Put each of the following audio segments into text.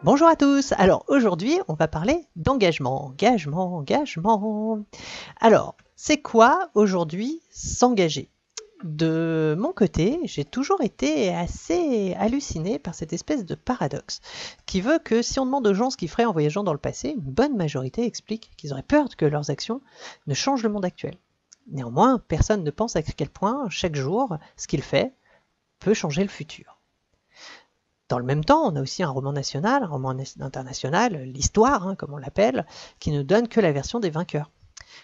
Bonjour à tous. Alors aujourd'hui, on va parler d'engagement. Engagement. Alors, c'est quoi aujourd'hui s'engager? De mon côté, j'ai toujours été assez halluciné par cette espèce de paradoxe qui veut que si on demande aux gens ce qu'ils feraient en voyageant dans le passé, une bonne majorité explique qu'ils auraient peur que leurs actions ne changent le monde actuel. Néanmoins, personne ne pense à quel point chaque jour, ce qu'il fait peut changer le futur. Dans le même temps, on a aussi un roman national, un roman international, l'histoire, comme on l'appelle, qui ne donne que la version des vainqueurs.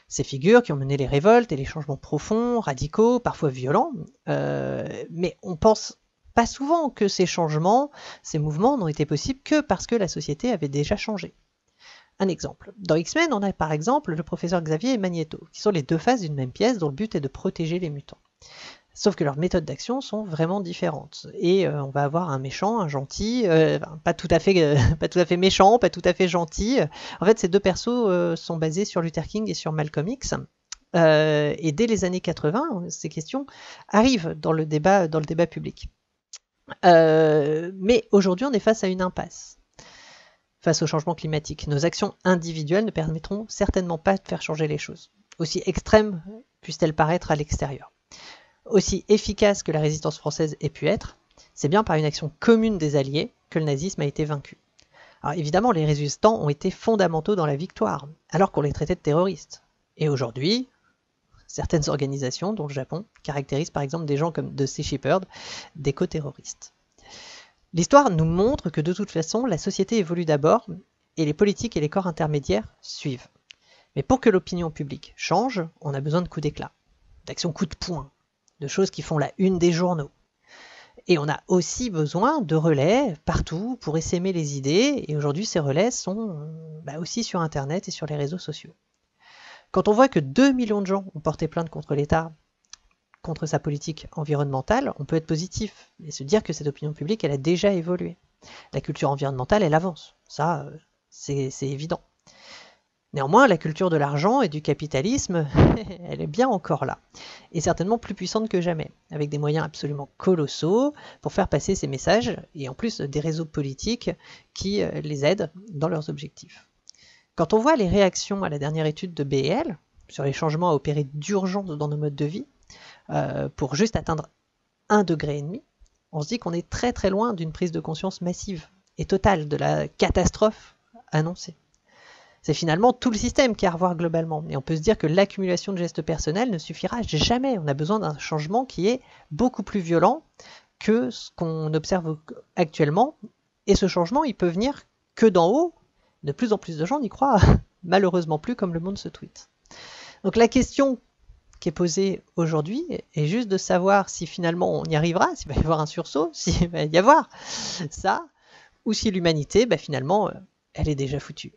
Ces figures qui ont mené les révoltes et les changements profonds, radicaux, parfois violents, mais on pense pas souvent que ces changements, ces mouvements n'ont été possibles que parce que la société avait déjà changé. Un exemple. Dans X-Men, on a par exemple le professeur Xavier et Magneto, qui sont les deux faces d'une même pièce dont le but est de protéger les mutants. Sauf que leurs méthodes d'action sont vraiment différentes. Et on va avoir un méchant, un gentil, pas tout à fait méchant, pas tout à fait gentil. En fait, ces deux persos sont basés sur Luther King et sur Malcolm X. Et dès les années 80, ces questions arrivent dans le débat public. Mais aujourd'hui, on est face à une impasse. Face au changement climatique, nos actions individuelles ne permettront certainement pas de faire changer les choses, aussi extrêmes puissent-elles paraître à l'extérieur. Aussi efficace que la résistance française ait pu être, c'est bien par une action commune des Alliés que le nazisme a été vaincu. Alors évidemment, les résistants ont été fondamentaux dans la victoire, alors qu'on les traitait de terroristes. Et aujourd'hui, certaines organisations, dont le Japon, caractérisent par exemple des gens comme The Sea Shepherd d'éco-terroristes. L'histoire nous montre que de toute façon, la société évolue d'abord, et les politiques et les corps intermédiaires suivent. Mais pour que l'opinion publique change, on a besoin de coups d'éclat, d'actions coup de poing, de choses qui font la une des journaux. Et on a aussi besoin de relais partout pour essaimer les idées, et aujourd'hui ces relais sont aussi sur Internet et sur les réseaux sociaux. Quand on voit que 2 millions de gens ont porté plainte contre l'État, contre sa politique environnementale, on peut être positif et se dire que cette opinion publique, elle a déjà évolué. La culture environnementale, elle avance. Ça, c'est évident. Néanmoins, la culture de l'argent et du capitalisme, elle est bien encore là, et certainement plus puissante que jamais, avec des moyens absolument colossaux pour faire passer ces messages, et en plus des réseaux politiques qui les aident dans leurs objectifs. Quand on voit les réactions à la dernière étude de BEL, sur les changements à opérer d'urgence dans nos modes de vie, pour juste atteindre 1,5 degré, on se dit qu'on est très très loin d'une prise de conscience massive et totale de la catastrophe annoncée. C'est finalement tout le système qui est à revoir globalement. Et on peut se dire que l'accumulation de gestes personnels ne suffira jamais. On a besoin d'un changement qui est beaucoup plus violent que ce qu'on observe actuellement. Et ce changement, il peut venir que d'en haut. De plus en plus de gens n'y croient malheureusement plus comme le monde se tweet. Donc la question qui est posée aujourd'hui est juste de savoir si finalement on y arrivera, s'il va y avoir un sursaut, s'il va y avoir ça, ou si l'humanité, finalement, elle est déjà foutue.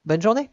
Bonne journée!